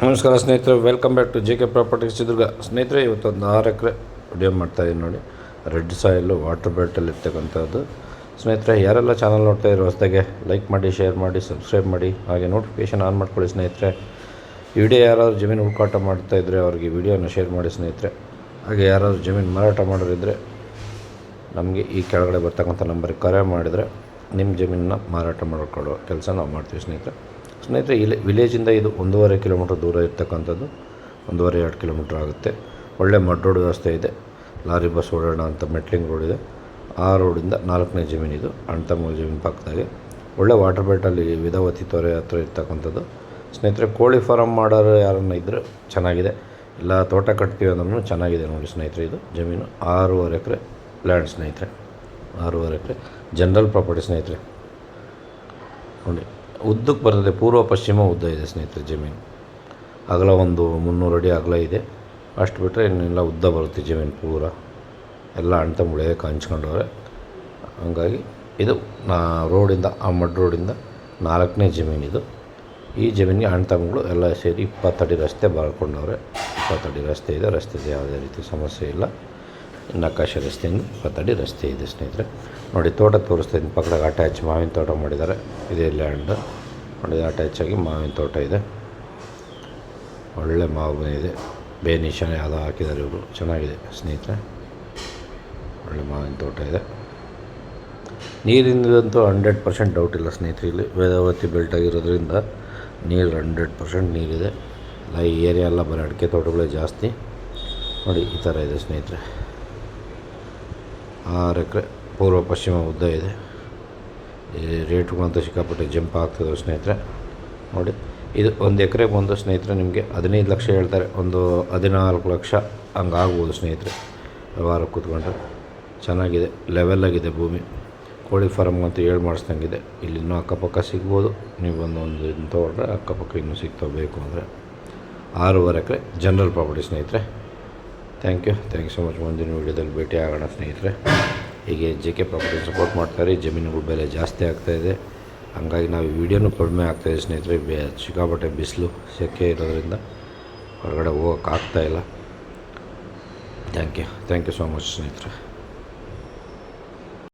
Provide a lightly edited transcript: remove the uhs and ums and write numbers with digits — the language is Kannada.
ನಮಸ್ಕಾರ ಸ್ನೇಹಿತರೆ, welcome back to JK properties Chitradurga. ಸ್ನೇಹಿತರೆ, ಇವತ್ತೊಂದು 6 ಎಕರೆ ವಿಡಿಯೋ ಮಾಡ್ತಾಯಿದ್ದೀನಿ ನೋಡಿ. ರೆಡ್ ಸಾಯಿಲು ವಾಟರ್ ಬೆಲ್ಟಲ್ಲಿ ಇರ್ತಕ್ಕಂಥದ್ದು. ಸ್ನೇಹಿತರೆ, ಯಾರೆಲ್ಲ ಚಾನಲ್ ನೋಡ್ತಾ ಇರೋ ಹೊಸದಾಗೆ ಲೈಕ್ ಮಾಡಿ, ಶೇರ್ ಮಾಡಿ, ಸಬ್ಸ್ಕ್ರೈಬ್ ಮಾಡಿ, ಹಾಗೆ ನೋಟಿಫಿಕೇಷನ್ ಆನ್ ಮಾಡ್ಕೊಳ್ಳಿ ಸ್ನೇಹಿತರೆ. ಈ ವಿಡಿಯೋ ಯಾರಾದರೂ ಜಮೀನು ಹುಡುಕಾಟ ಮಾಡ್ತಾಯಿದ್ರೆ ಅವ್ರಿಗೆ ವಿಡಿಯೋನ ಶೇರ್ ಮಾಡಿ ಸ್ನೇಹಿತರೆ. ಹಾಗೆ ಯಾರಾದರೂ ಜಮೀನು ಮಾರಾಟ ಮಾಡೋರಿದ್ದರೆ ನಮಗೆ ಈ ಕೆಳಗಡೆ ಬರ್ತಕ್ಕಂಥ ನಂಬರಿಗೆ ಕರೆ ಮಾಡಿದರೆ ನಿಮ್ಮ ಜಮೀನನ್ನ ಮಾರಾಟ ಮಾಡಿಕೊಡೋ ಕೆಲಸ ನಾವು ಮಾಡ್ತೀವಿ ಸ್ನೇಹಿತರೆ. ಇಲ್ಲಿ ವಿಲೇಜಿಂದ ಇದು 1.5 ಕಿಲೋಮೀಟ್ರ್ ದೂರ ಇರ್ತಕ್ಕಂಥದ್ದು. 1.5-2 ಕಿಲೋಮೀಟ್ರ್ ಆಗುತ್ತೆ. ಒಳ್ಳೆ ಮಡ್ ರೋಡ್ ವ್ಯವಸ್ಥೆ ಇದೆ. ಲಾರಿ ಬಸ್ ಓಡಾಡೋ ಅಂಥ ಮೆಟ್ಲಿಂಗ್ ರೋಡ್ ಇದೆ. ಆ ರೋಡಿಂದ 4ನೇ ಜಮೀನಿದು, ಅಣ್ತಮ್ಮ ಜಮೀನು ಪಕ್ಕದಾಗೆ. ಒಳ್ಳೆ ವಾಟರ್ ಬೆಲ್ಟಲ್ಲಿ ವಿಧಾವತಿ ತೊರೆ ಹತ್ರ ಇರ್ತಕ್ಕಂಥದ್ದು. ಸ್ನೇಹಿತರೆ, ಕೋಳಿ ಫಾರಮ್ ಮಾಡೋರು ಯಾರನ್ನ ಇದ್ದರೆ ಚೆನ್ನಾಗಿದೆ, ಇಲ್ಲ ತೋಟ ಕಟ್ತೀವಿ ಅಂದ್ರೂ ಚೆನ್ನಾಗಿದೆ ನೋಡಿ ಸ್ನೇಹಿತರೆ. ಇದು ಜಮೀನು 6.5 ಎಕರೆ ಲ್ಯಾಂಡ್ ಸ್ನೇಹಿತರೆ. 6.5 ಎಕರೆ ಜನರಲ್ ಪ್ರಾಪರ್ಟಿ ಸ್ನೇಹಿತರೆ. ನೋಡಿ, ಉದ್ದಕ್ಕೆ ಬರ್ತದೆ, ಪೂರ್ವ ಪಶ್ಚಿಮ ಉದ್ದ ಇದೆ ಸ್ನೇಹಿತರೆ ಜಮೀನು. ಅಗಲ ಒಂದು 300 ಅಡಿ ಅಗಲ ಇದೆ. ಅಷ್ಟು ಬಿಟ್ಟರೆ ಇನ್ನೆಲ್ಲ ಉದ್ದ ಬರುತ್ತೆ ಜಮೀನು ಪೂರ. ಎಲ್ಲ ಅಣ್ತಂಬುಳೆ ಹಂಚ್ಕೊಂಡವ್ರೆ. ಹಂಗಾಗಿ ಇದು ರೋಡಿಂದ, ಆ ಮಡ್ ರೋಡಿಂದ 4ನೇ ಜಮೀನಿದು. ಈ ಜಮೀನಿಗೆ ಅಣ್ತಂಬಗಳು ಎಲ್ಲ ಸೇರಿ 20 ಅಡಿ ರಸ್ತೆ ಬರ್ಕೊಂಡವ್ರೆ. 20 ಅಡಿ ರಸ್ತೆ ಇದೆ. ರಸ್ತೆದು ಯಾವುದೇ ರೀತಿ ಸಮಸ್ಯೆ ಇಲ್ಲ. ನಕಾಶೆ ರಸ್ತೆಯಿಂದ 20 ಅಡಿ ರಸ್ತೆ ಇದೆ ಸ್ನೇಹಿತರೆ. ನೋಡಿ, ತೋಟ ತೋರಿಸ್ತೀನಿ. ಪಕ್ಕದಾಗ ಅಟ್ಯಾಚ್ ಮಾವಿನ ತೋಟ ಮಾಡಿದ್ದಾರೆ. ಇದೇ ಲ್ಯಾಂಡ್ ನೋಡಿ, ಅಟ್ಯಾಚಾಗಿ ಮಾವಿನ ತೋಟ ಇದೆ. ಒಳ್ಳೆ ಮಾವು ಇದೆ. ಬೇನಿಶಾನೆ ಯಾವುದೋ ಹಾಕಿದ್ದಾರೆ ಇವರು, ಚೆನ್ನಾಗಿದೆ ಸ್ನೇಹಿತರೆ. ಒಳ್ಳೆ ಮಾವಿನ ತೋಟ ಇದೆ. ನೀರಿಂದಂತೂ 100% ಡೌಟ್ ಇಲ್ಲ ಸ್ನೇಹಿತರೆ. ಇಲ್ಲಿ ವೇದಾವತಿ ಬೆಲ್ಟ್ ಆಗಿರೋದ್ರಿಂದ ನೀರು 100% ನೀರಿದೆ. ಎಲ್ಲ ಈ ಏರಿಯಾ ಎಲ್ಲ ಬರೀ ಅಡಿಕೆ ತೋಟಗಳೇ ಜಾಸ್ತಿ. ನೋಡಿ, ಈ ಥರ ಇದೆ ಸ್ನೇಹಿತರೆ. 6 ಎಕರೆ ಪೂರ್ವ ಪಶ್ಚಿಮ ಉದ್ದ ಇದೆ. ಈ ರೇಟ್ಗಳಂತೂ ಸಿಕ್ಕಾಪಟ್ಟೆ ಜಂಪ್ ಆಗ್ತದೆ ಸ್ನೇಹಿತರೆ. ನೋಡಿ, ಇದು 1 ಎಕರೆಗೆ ಬಂದು ಸ್ನೇಹಿತರೆ ನಿಮಗೆ 15 ಲಕ್ಷ ಹೇಳ್ತಾರೆ. ಒಂದು 14 ಲಕ್ಷ ಹಂಗಾಗ್ಬೋದು ಸ್ನೇಹಿತರೆ. ವ್ಯವಹಾರ ಕೂತ್ಕೊಂಡ್ರೆ ಚೆನ್ನಾಗಿದೆ, ಲೆವೆಲ್ಲಾಗಿದೆ ಭೂಮಿ. ಕೋಳಿ ಫಾರಮ್ಗಂತೂ ಮಾಡಿಸ್ದಂಗಿದೆ. ಇಲ್ಲಿ ಇನ್ನೂ ಅಕ್ಕಪಕ್ಕ ಸಿಗ್ಬೋದು. ನೀವು ಒಂದು ಇದನ್ನು ತೊಗೊಂಡ್ರೆ ಅಕ್ಕಪಕ್ಕ ಇನ್ನೂ ಸಿಗ್ತಾವೆ ಬೇಕು ಅಂದರೆ. 6.5 ಎಕರೆ ಜನರಲ್ ಪ್ರಾಪರ್ಟಿ ಸ್ನೇಹಿತರೆ. Thank you so much. ಮುಂದಿನ ವೀಡಿಯೋದಲ್ಲಿ ಭೇಟಿ ಆಗೋಣ ಸ್ನೇಹಿತರೆ. ಹೀಗೆ JK ಪ್ರಾಪರ್ಟಿ ಸಪೋರ್ಟ್ ಮಾಡ್ತಾರೆ. ಜಮೀನುಗಳ ಬೆಲೆ ಜಾಸ್ತಿ ಆಗ್ತಾಯಿದೆ, ಹಂಗಾಗಿ ನಾವು ಈ ವಿಡಿಯೋನೂ ಕಡಿಮೆ ಆಗ್ತಾಯಿದೆ ಸ್ನೇಹಿತರೆ. ಸಿಕ್ಕಾಪಟ್ಟೆ ಬಿಸಿಲು ಸೆಕೆ ಇರೋದ್ರಿಂದ ಹೊರಗಡೆ ಹೋಗೋಕ್ಕಾಗ್ತಾಯಿಲ್ಲ. ಥ್ಯಾಂಕ್ ಯು ಸೊ ಮಚ್ ಸ್ನೇಹಿತರೆ.